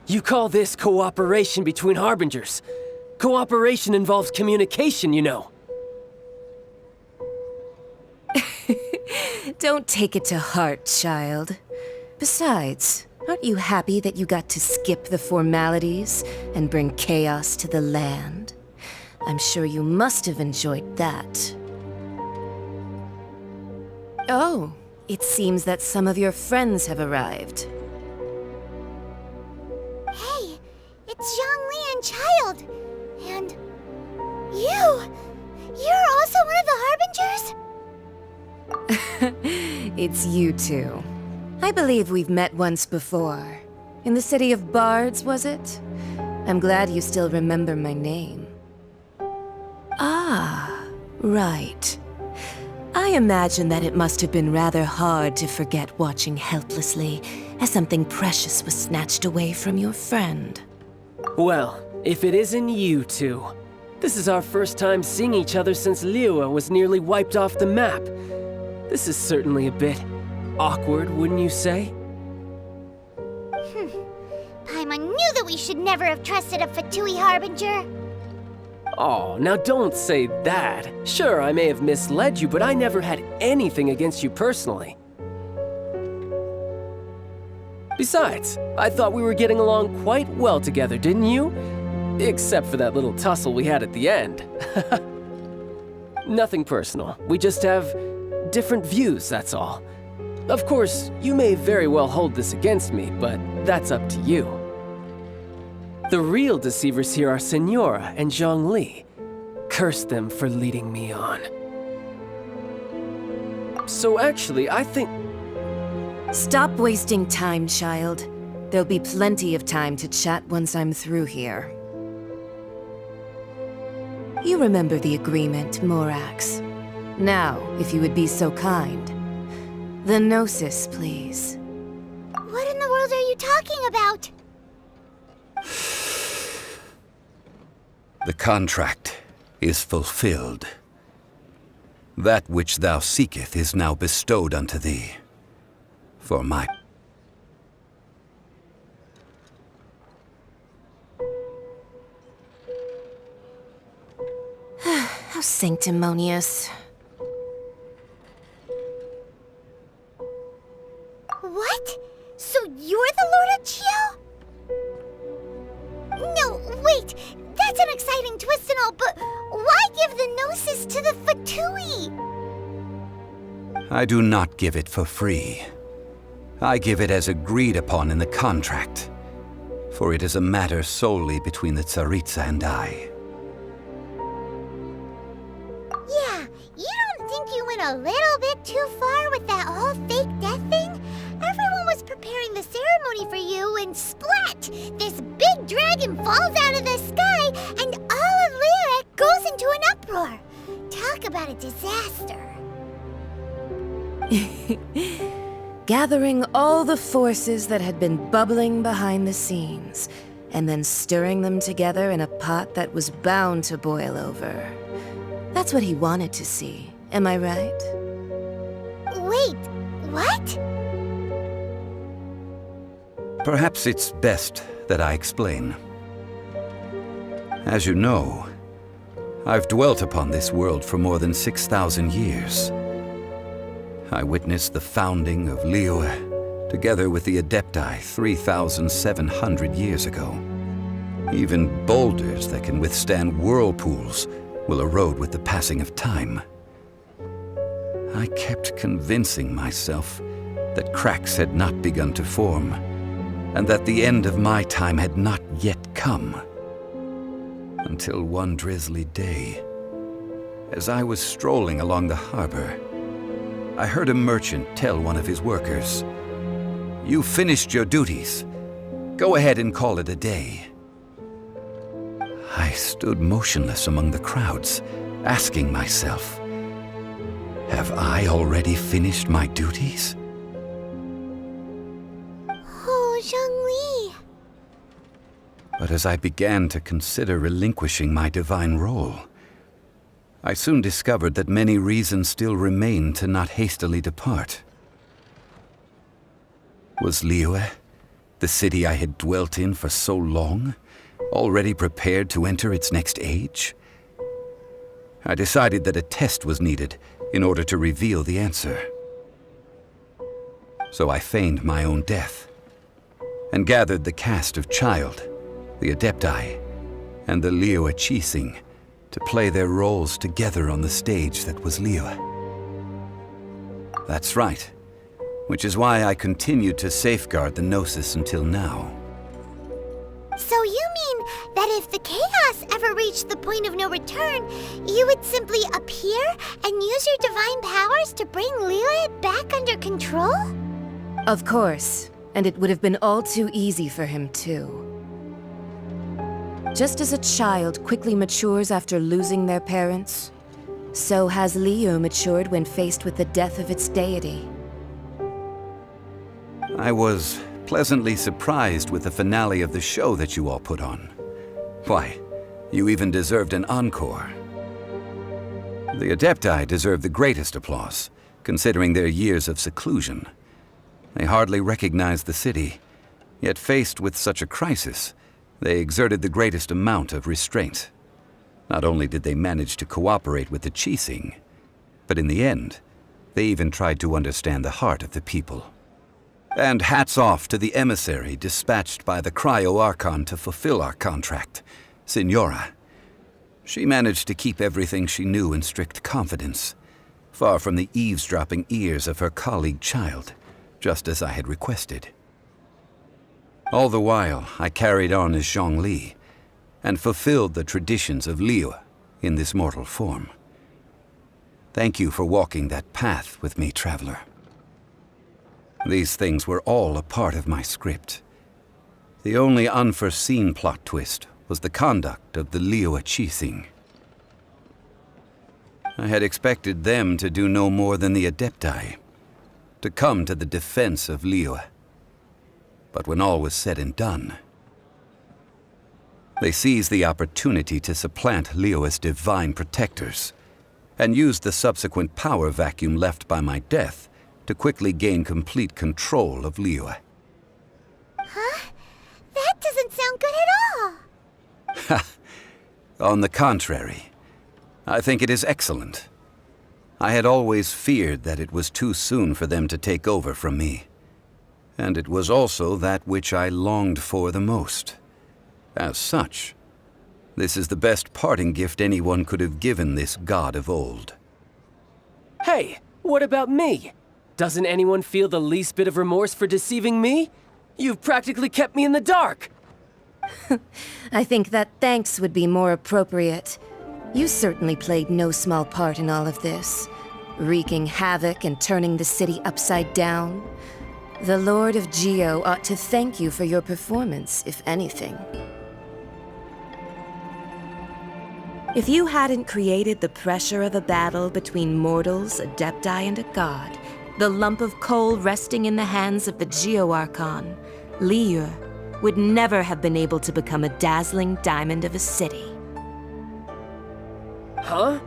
You call this cooperation between Harbingers. Cooperation involves communication, you know. Don't take it to heart, child. Besides, aren't you happy that you got to skip the formalities and bring chaos to the land? I'm sure you must have enjoyed that. Oh, it seems that some of your friends have arrived. Hey, it's Zhongli and Child. And you! You're also one of the Harbingers? It's you two. I believe we've met once before. In the city of Bards, was it? I'm glad you still remember my name. Ah, right. I imagine that it must have been rather hard to forget watching helplessly as something precious was snatched away from your friend. Well, if it isn't you two. This is our first time seeing each other since Liyue was nearly wiped off the map. This is certainly a bit awkward, wouldn't you say? Paimon knew that we should never have trusted a Fatui Harbinger. Oh, now don't say that. Sure, I may have misled you, but I never had anything against you personally. Besides, I thought we were getting along quite well together, didn't you? Except for that little tussle we had at the end. Nothing personal. We just have different views, that's all. Of course, you may very well hold this against me, but that's up to you. The real deceivers here are Senora and Zhongli. Curse them for leading me on. So actually, I think... Stop wasting time, child. There'll be plenty of time to chat once I'm through here. You remember the agreement, Morax. Now, if you would be so kind. The Gnosis, please. What in the world are you talking about? The contract is fulfilled. That which thou seeketh is now bestowed unto thee. For my... How sanctimonious. What? So you're the Lord of Chiao? No, wait! That's an exciting twist and all, but why give the Gnosis to the Fatui? I do not give it for free. I give it as agreed upon in the contract, for it is a matter solely between the Tsaritsa and I. Yeah, you don't think you went a little bit too far with that whole fake death thing? Everyone was preparing the ceremony for you, and splat! This big dragon falls out of the sky, and all of Liyue goes into an uproar. Talk about a disaster. Gathering all the forces that had been bubbling behind the scenes, and then stirring them together in a pot that was bound to boil over. That's what he wanted to see, am I right? Wait, what? Perhaps it's best that I explain. As you know, I've dwelt upon this world for more than 6,000 years. I witnessed the founding of Liyue, together with the Adepti 3,700 years ago. Even boulders that can withstand whirlpools will erode with the passing of time. I kept convincing myself that cracks had not begun to form, and that the end of my time had not yet come. Until one drizzly day, as I was strolling along the harbor, I heard a merchant tell one of his workers, "You've finished your duties. Go ahead and call it a day." I stood motionless among the crowds, asking myself, have I already finished my duties? Oh, Zhongli. But as I began to consider relinquishing my divine role, I soon discovered that many reasons still remained to not hastily depart. Was Liyue, The city I had dwelt in for so long, already prepared to enter its next age? I decided that a test was needed in order to reveal the answer. So I feigned my own death, and gathered the cast of Child, the Adepti, and the Liyue Qixing to play their roles together on the stage that was Liyue. That's right, which is why I continued to safeguard the Gnosis until now. So you mean that if the chaos ever reached the point of no return, you would simply appear and use your divine powers to bring Liyue back under control? Of course, and it would have been all too easy for him too. Just as a child quickly matures after losing their parents, so has Liyue matured when faced with the death of its deity. I was pleasantly surprised with the finale of the show that you all put on. Why, you even deserved an encore. The Adepti deserve the greatest applause, considering their years of seclusion. They hardly recognized the city, yet faced with such a crisis, they exerted the greatest amount of restraint. Not only did they manage to cooperate with the Qixing, but in the end, they even tried to understand the heart of the people. And hats off to the emissary dispatched by the Cryo-Archon to fulfill our contract, Signora. She managed to keep everything she knew in strict confidence, far from the eavesdropping ears of her colleague Child, just as I had requested. All the while, I carried on as Zhongli, and fulfilled the traditions of Liyue in this mortal form. Thank you for walking that path with me, Traveler. These things were all a part of my script. The only unforeseen plot twist was the conduct of the Liyue Qixing. I had expected them to do no more than the Adepti, to come to the defense of Liyue. But when all was said and done, they seized the opportunity to supplant Liyue's divine protectors, and used the subsequent power vacuum left by my death to quickly gain complete control of Liyue. Huh? That doesn't sound good at all. On the contrary, I think it is excellent. I had always feared that it was too soon for them to take over from me. And it was also that which I longed for the most. As such, this is the best parting gift anyone could have given this god of old. Hey, what about me? Doesn't anyone feel the least bit of remorse for deceiving me? You've practically kept me in the dark. I think that thanks would be more appropriate. You certainly played no small part in all of this, wreaking havoc and turning the city upside down. The Lord of Geo ought to thank you for your performance, if anything. If you hadn't created the pressure of a battle between mortals, Adepti, and a god, the lump of coal resting in the hands of the Geo-Archon, Liyue, would never have been able to become a dazzling diamond of a city. Huh?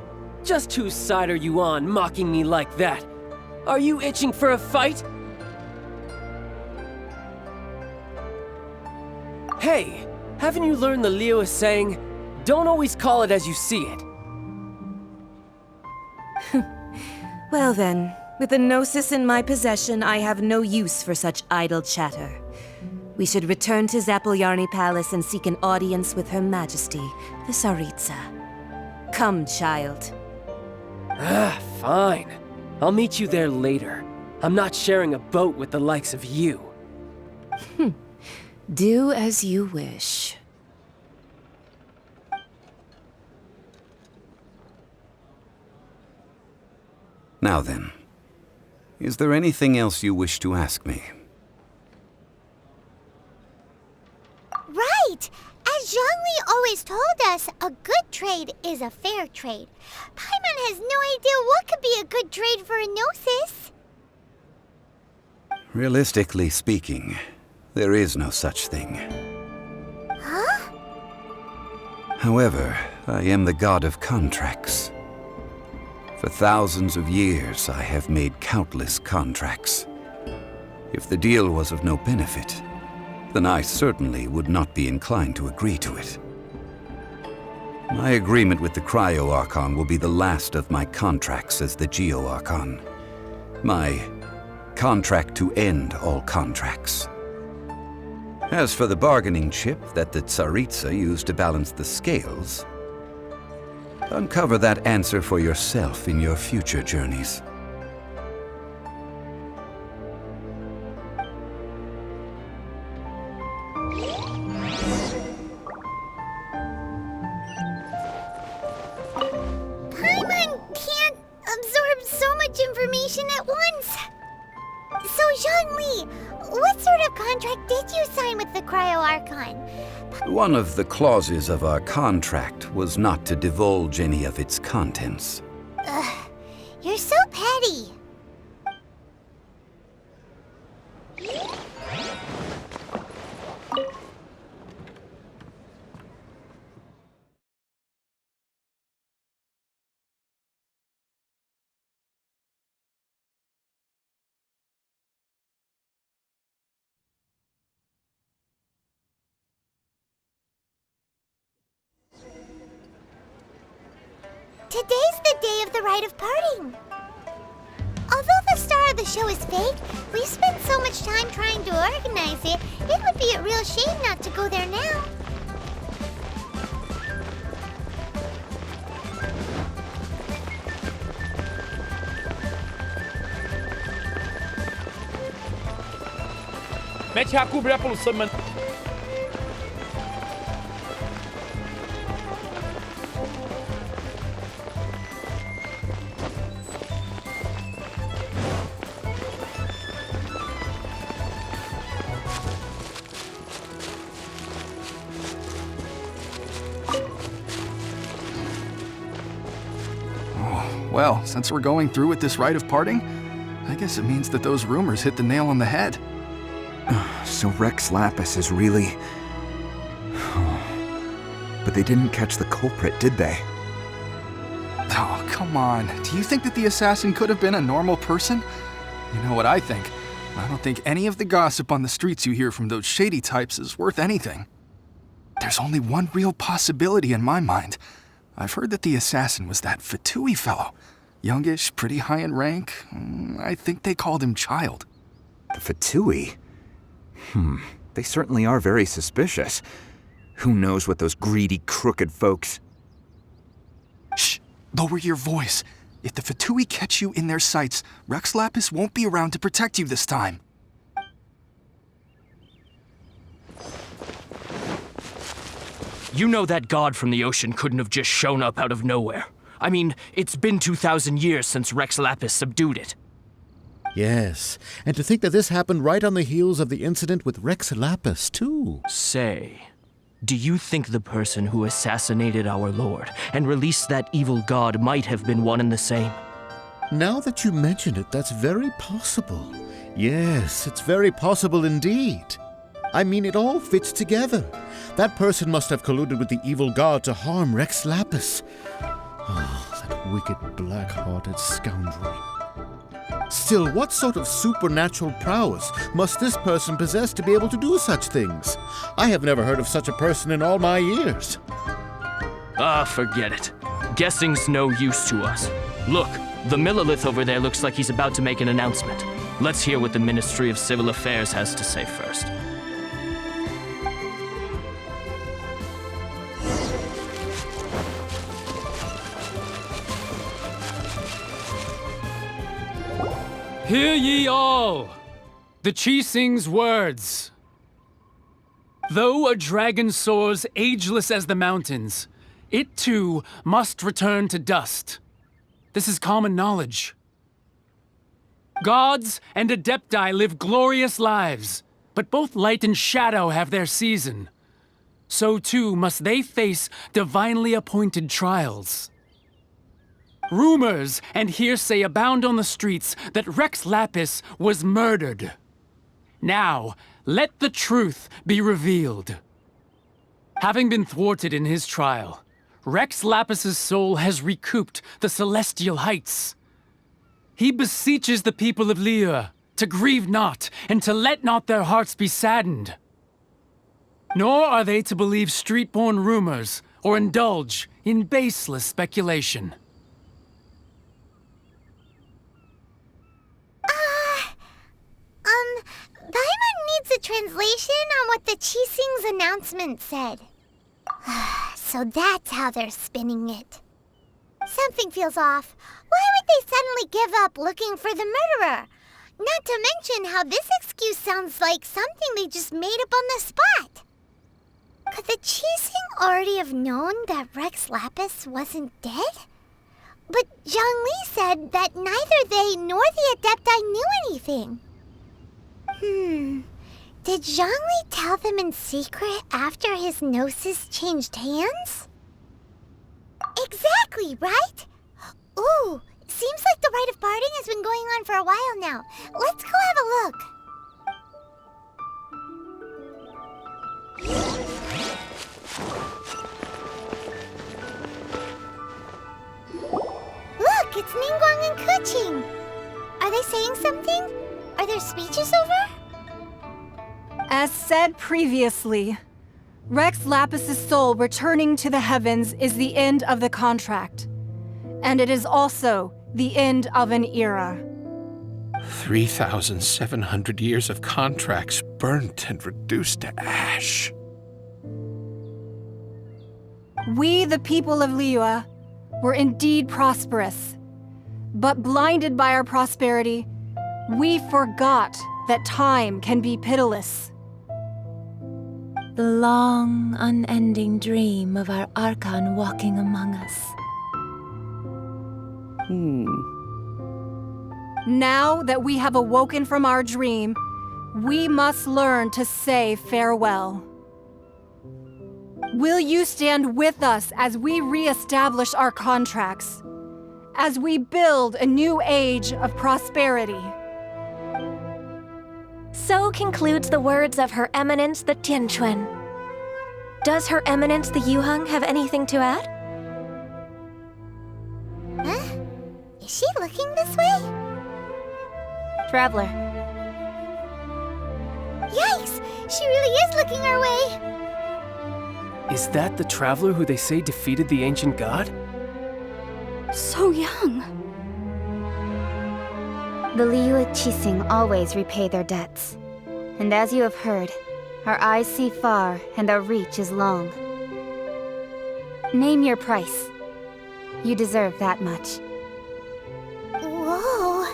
Just whose side are you on, mocking me like that? Are you itching for a fight? Hey, haven't you learned the Liyue saying, don't always call it as you see it? Well then, with the Gnosis in my possession, I have no use for such idle chatter. We should return to Zapoljarny Palace and seek an audience with Her Majesty, the Tsaritsa. Come, Child. Fine. I'll meet you there later. I'm not sharing a boat with the likes of you. Do as you wish. Now then, is there anything else you wish to ask me? Right! As Zhongli always told us, a good trade is a fair trade. Paimon has no idea what could be a good trade for a Gnosis. Realistically speaking, there is no such thing. Huh? However, I am the god of contracts. For thousands of years, I have made countless contracts. If the deal was of no benefit, then I certainly would not be inclined to agree to it. My agreement with the Cryo-Archon will be the last of my contracts as the Geo-Archon. My contract to end all contracts. As for the bargaining chip that the Tsaritsa used to balance the scales, uncover that answer for yourself in your future journeys. Paimon can't absorb so much information at once. So, Zhongli, what sort of contract did you sign with the Cryo-Archon? One of the clauses of our contract was not to divulge any of its contents. You're so petty. Today's the day of the rite of parting. Although the star of the show is fake, we spent so much time trying to organize it, it would be a real shame not to go there now. Mete a cobrir a poluição, mano. Well, since we're going through with this rite of parting, I guess it means that those rumors hit the nail on the head. So Rex Lapis is really... But they didn't catch the culprit, did they? Oh, come on. Do you think that the assassin could have been a normal person? You know what I think. I don't think any of the gossip on the streets you hear from those shady types is worth anything. There's only one real possibility in my mind. I've heard that the assassin was that Fatui fellow. Youngish, pretty high in rank. I think they called him Child. The Fatui? They certainly are very suspicious. Who knows what those greedy, crooked folks... Shh! Lower your voice. If the Fatui catch you in their sights, Rex Lapis won't be around to protect you this time. You know that god from the ocean couldn't have just shown up out of nowhere. I mean, it's been 2,000 years since Rex Lapis subdued it. Yes, and to think that this happened right on the heels of the incident with Rex Lapis, too. Say, do you think the person who assassinated our lord and released that evil god might have been one and the same? Now that you mention it, that's very possible. Yes, it's very possible indeed. I mean, it all fits together. That person must have colluded with the evil god to harm Rex Lapis. Oh, that wicked, black-hearted scoundrel. Still, what sort of supernatural prowess must this person possess to be able to do such things? I have never heard of such a person in all my years. Forget it. Guessing's no use to us. Look, the Millilith over there looks like he's about to make an announcement. Let's hear what the Ministry of Civil Affairs has to say first. Hear ye all! The Chi sings words. Though a dragon soars ageless as the mountains, it too must return to dust. This is common knowledge. Gods and Adepti live glorious lives, but both light and shadow have their season. So too must they face divinely appointed trials. Rumors and hearsay abound on the streets that Rex Lapis was murdered. Now, let the truth be revealed. Having been thwarted in his trial, Rex Lapis's soul has recouped the celestial heights. He beseeches the people of Liyue to grieve not and to let not their hearts be saddened. Nor are they to believe street-born rumors or indulge in baseless speculation. Paimon needs a translation on what the Qixing's announcement said. So that's how they're spinning it. Something feels off. Why would they suddenly give up looking for the murderer? Not to mention how this excuse sounds like something they just made up on the spot. Could the Qixing already have known that Rex Lapis wasn't dead? But Zhongli said that neither they nor the Adepti knew anything. Did Zhongli tell them in secret after his gnosis changed hands? Exactly, right? Ooh, seems like the rite of parting has been going on for a while now. Let's go have a look. Look, it's Ningguang and Keqing. Are they saying something? Are their speeches over? As said previously, Rex Lapis's soul returning to the heavens is the end of the contract. And it is also the end of an era. 3,700 years of contracts burnt and reduced to ash. We, the people of Liyue, were indeed prosperous. But blinded by our prosperity, we forgot that time can be pitiless. The long, unending dream of our Archon walking among us. Now that we have awoken from our dream, we must learn to say farewell. Will you stand with us as we re-establish our contracts? As we build a new age of prosperity? So concludes the words of Her Eminence the Tianquan. Does Her Eminence the Yuheng have anything to add? Huh? Is she looking this way? Traveler. Yikes! She really is looking our way! Is that the traveler who they say defeated the ancient god? So young. The Liyue Qixing always repay their debts. And as you have heard, our eyes see far and our reach is long. Name your price. You deserve that much. Whoa!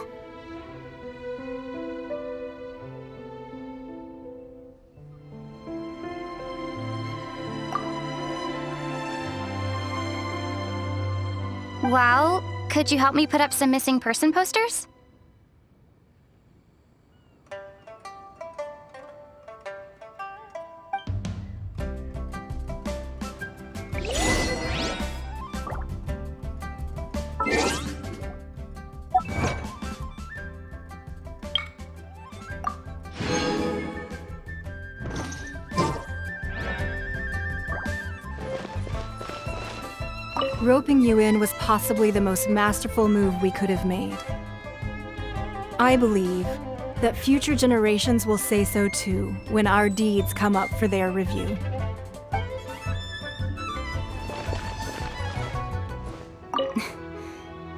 Well, could you help me put up some missing person posters? Roping you in was possibly the most masterful move we could have made. I believe that future generations will say so too when our deeds come up for their review.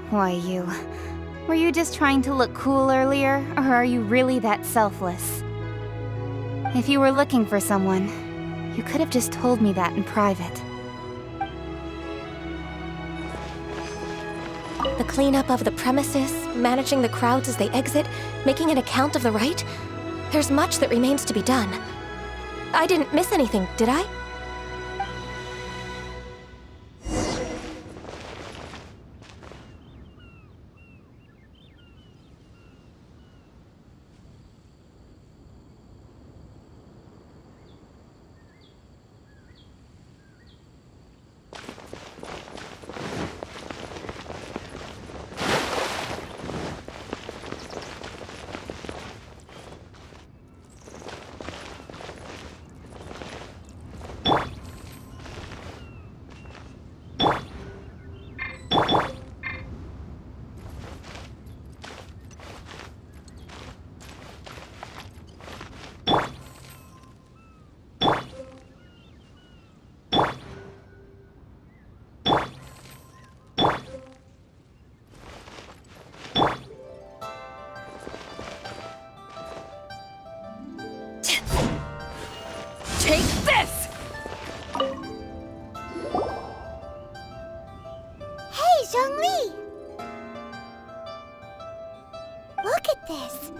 Why, you? Were you just trying to look cool earlier, or are you really that selfless? If you were looking for someone, you could have just told me that in private. The cleanup of the premises, managing the crowds as they exit, making an account of the rite? There's much that remains to be done. I didn't miss anything, did I? this.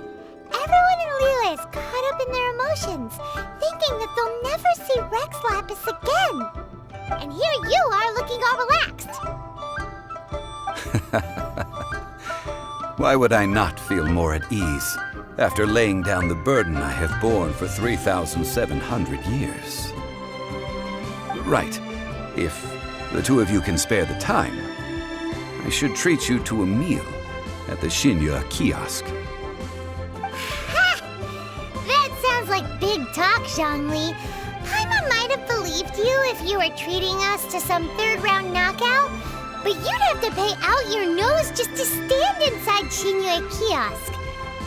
Everyone in Liyue is caught up in their emotions, thinking that they'll never see Rex Lapis again. And here you are looking all relaxed. Why would I not feel more at ease after laying down the burden I have borne for 3,700 years? Right. If the two of you can spare the time, I should treat you to a meal at the Shinya kiosk. Ha! That sounds like big talk, Zhongli. Paimon might have believed you if you were treating us to some third-round knockout, but you'd have to pay out your nose just to stand inside Shinya kiosk.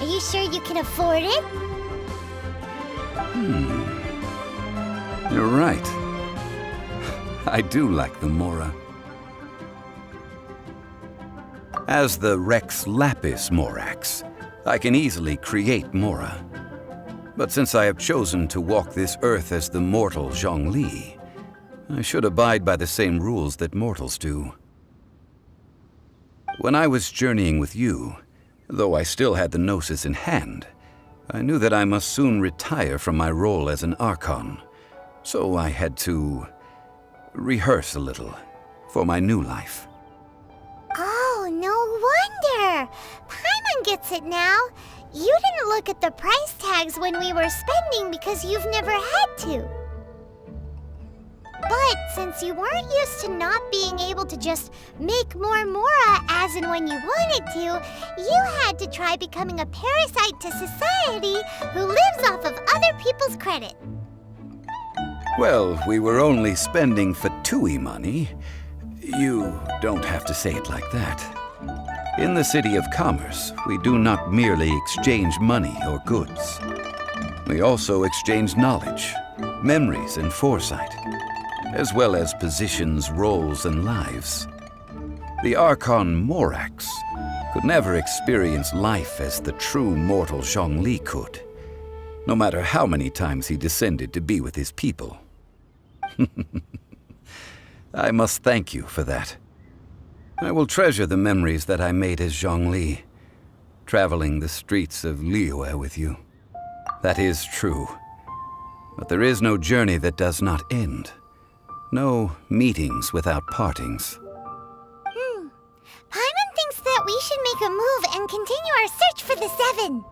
Are you sure you can afford it? You're right. I do like the Mora. As the Rex Lapis Morax, I can easily create Mora. But since I have chosen to walk this earth as the mortal Zhongli, I should abide by the same rules that mortals do. When I was journeying with you, though I still had the Gnosis in hand, I knew that I must soon retire from my role as an Archon, so I had to rehearse a little for my new life. Oh, no wonder! Paimon gets it now. You didn't look at the price tags when we were spending because you've never had to. But since you weren't used to not being able to just make more Mora as and when you wanted to, you had to try becoming a parasite to society who lives off of other people's credit. Well, we were only spending Fatui money. You don't have to say it like that. In the City of Commerce, we do not merely exchange money or goods. We also exchange knowledge, memories, and foresight, as well as positions, roles, and lives. The Archon Morax could never experience life as the true mortal Zhongli could, no matter how many times he descended to be with his people. I must thank you for that. I will treasure the memories that I made as Zhongli, traveling the streets of Liyue with you. That is true. But there is no journey that does not end. No meetings without partings. Paimon thinks that we should make a move and continue our search for the Seven.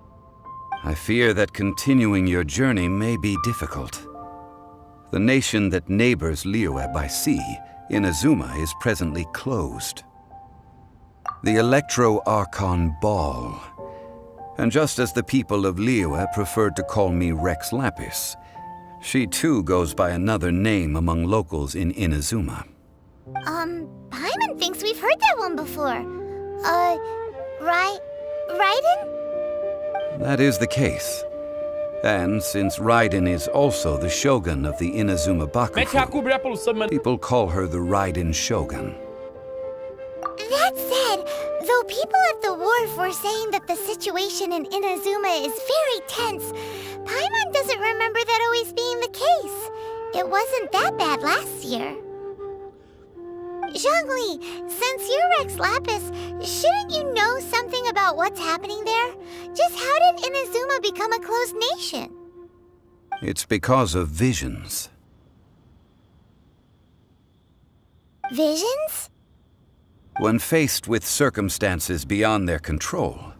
I fear that continuing your journey may be difficult. The nation that neighbors Liyue by sea, Inazuma, is presently closed. The Electro-Archon Ball. And just as the people of Liyue preferred to call me Rex Lapis, she too goes by another name among locals in Inazuma. Paimon thinks we've heard that one before. Raiden? That is the case. And since Raiden is also the Shogun of the Inazuma Bakufu, people call her the Raiden Shogun. That said, though people at the wharf were saying that the situation in Inazuma is very tense, Paimon doesn't remember that always being the case. It wasn't that bad last year. Zhongli, since you're Rex Lapis, shouldn't you know something about what's happening there? Just how did Inazuma become a closed nation? It's because of visions. Visions? When faced with circumstances beyond their control,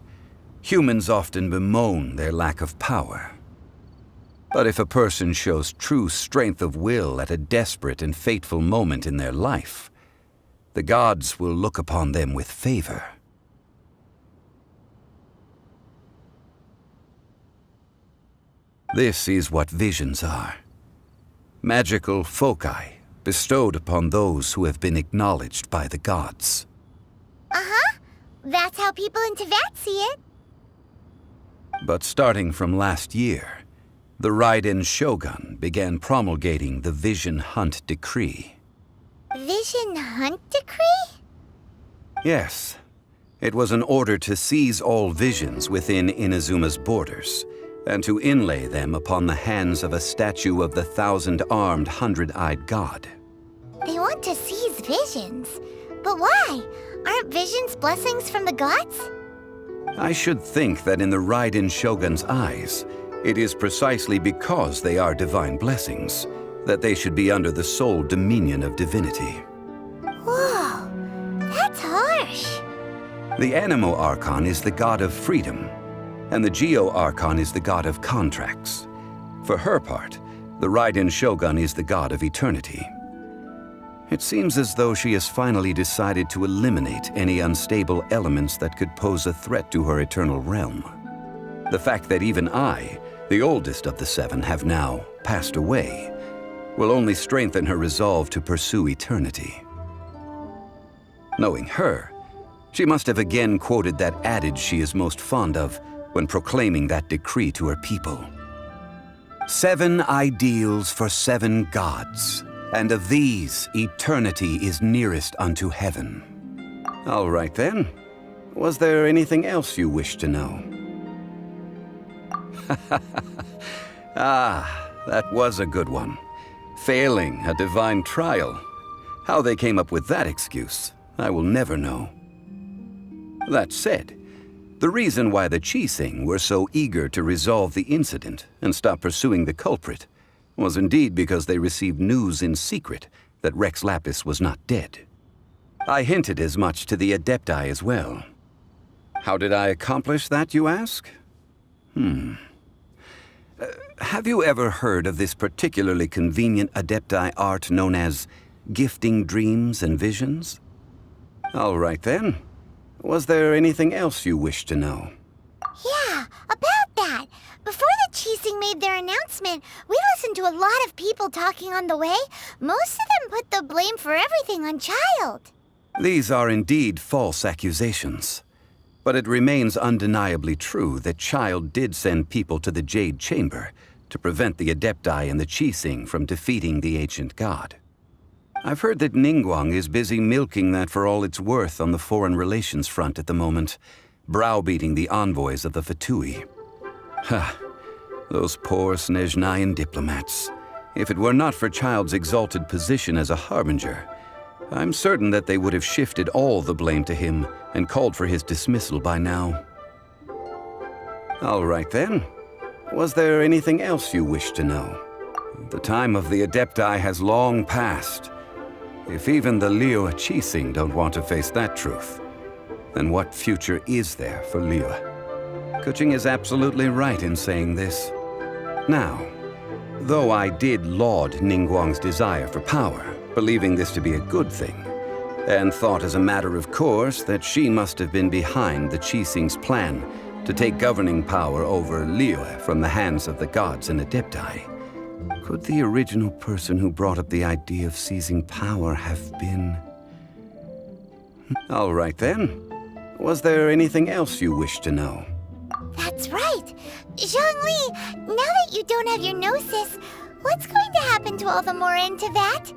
humans often bemoan their lack of power. But if a person shows true strength of will at a desperate and fateful moment in their life, the gods will look upon them with favor. This is what visions are. Magical foci bestowed upon those who have been acknowledged by the gods. Uh-huh. That's how people in Teyvat see it. But starting from last year, the Raiden Shogun began promulgating the Vision Hunt Decree. Vision Hunt Decree? Yes. It was an order to seize all visions within Inazuma's borders, and to inlay them upon the hands of a statue of the 1,000-armed, 100-eyed god. They want to seize visions. But why? Aren't visions blessings from the gods? I should think that in the Raiden Shogun's eyes, it is precisely because they are divine blessings that they should be under the sole dominion of divinity. Whoa, that's harsh. The Anemo Archon is the god of freedom, and the Geo Archon is the god of contracts. For her part, the Raiden Shogun is the god of eternity. It seems as though she has finally decided to eliminate any unstable elements that could pose a threat to her eternal realm. The fact that even I, the oldest of the seven, have now passed away will only strengthen her resolve to pursue eternity. Knowing her, she must have again quoted that adage she is most fond of when proclaiming that decree to her people. 7 ideals for 7 gods, and of these, eternity is nearest unto heaven. All right then. Was there anything else you wish to know? Ah, that was a good one. Failing a divine trial. How they came up with that excuse, I will never know. That said, the reason why the Qixing were so eager to resolve the incident and stop pursuing the culprit was indeed because they received news in secret that Rex Lapis was not dead. I hinted as much to the Adepti as well. How did I accomplish that, you ask? Have you ever heard of this particularly convenient Adepti art known as gifting dreams and visions? All right then. Was there anything else you wish to know? Yeah, about that. Before the Qixing made their announcement, we listened to a lot of people talking on the way. Most of them put the blame for everything on Child. These are indeed false accusations. But it remains undeniably true that Child did send people to the Jade Chamber to prevent the Adepti and the Qixing from defeating the ancient god. I've heard that Ningguang is busy milking that for all it's worth on the foreign relations front at the moment, browbeating the envoys of the Fatui. Ha! Those poor Snezhnayan diplomats. If it were not for Child's exalted position as a harbinger, I'm certain that they would have shifted all the blame to him and called for his dismissal by now. All right then. Was there anything else you wish to know? The time of the Adepti has long passed. If even the Liyue Qixing don't want to face that truth, then what future is there for Liyue? Kuching is absolutely right in saying this. Now, though I did laud Ningguang's desire for power, believing this to be a good thing, and thought as a matter of course that she must have been behind the Qixing's plan to take governing power over Liyue from the hands of the gods and Adepti, could the original person who brought up the idea of seizing power have been... All right then. Was there anything else you wish to know? That's right. Zhongli, now that you don't have your gnosis, what's going to happen to all the Mora in Teyvat?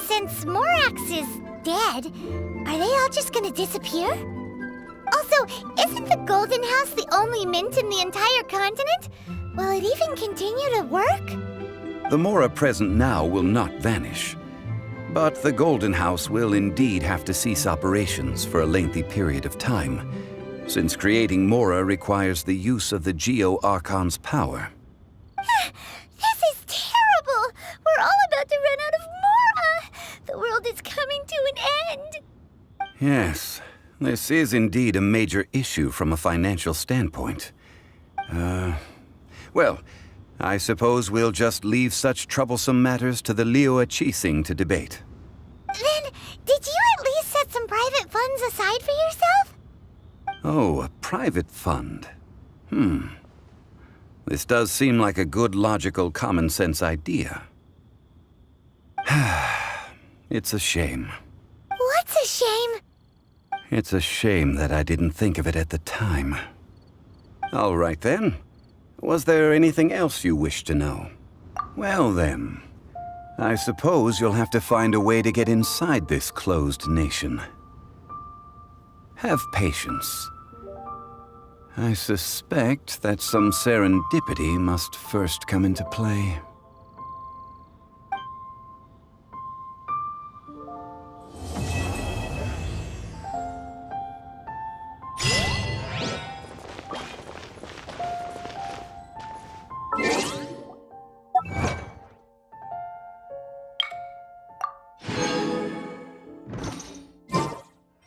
Since Morax is dead, are they all just gonna disappear? Also, isn't the Golden House the only mint in the entire continent? Will it even continue to work? The Mora present now will not vanish. But the Golden House will indeed have to cease operations for a lengthy period of time, since creating Mora requires the use of the Geo Archon's power. This is terrible! We're all about to run out of Mora! The world is coming to an end! Yes, this is indeed a major issue from a financial standpoint. Well, I suppose we'll just leave such troublesome matters to the Liyue Qixing to debate. Then, did you at least set some private funds aside for yourself? Oh, a private fund. This does seem like a good, logical, common-sense idea. It's a shame. What's a shame? It's a shame that I didn't think of it at the time. All right then. Was there anything else you wish to know? Well then, I suppose you'll have to find a way to get inside this closed nation. Have patience. I suspect that some serendipity must first come into play.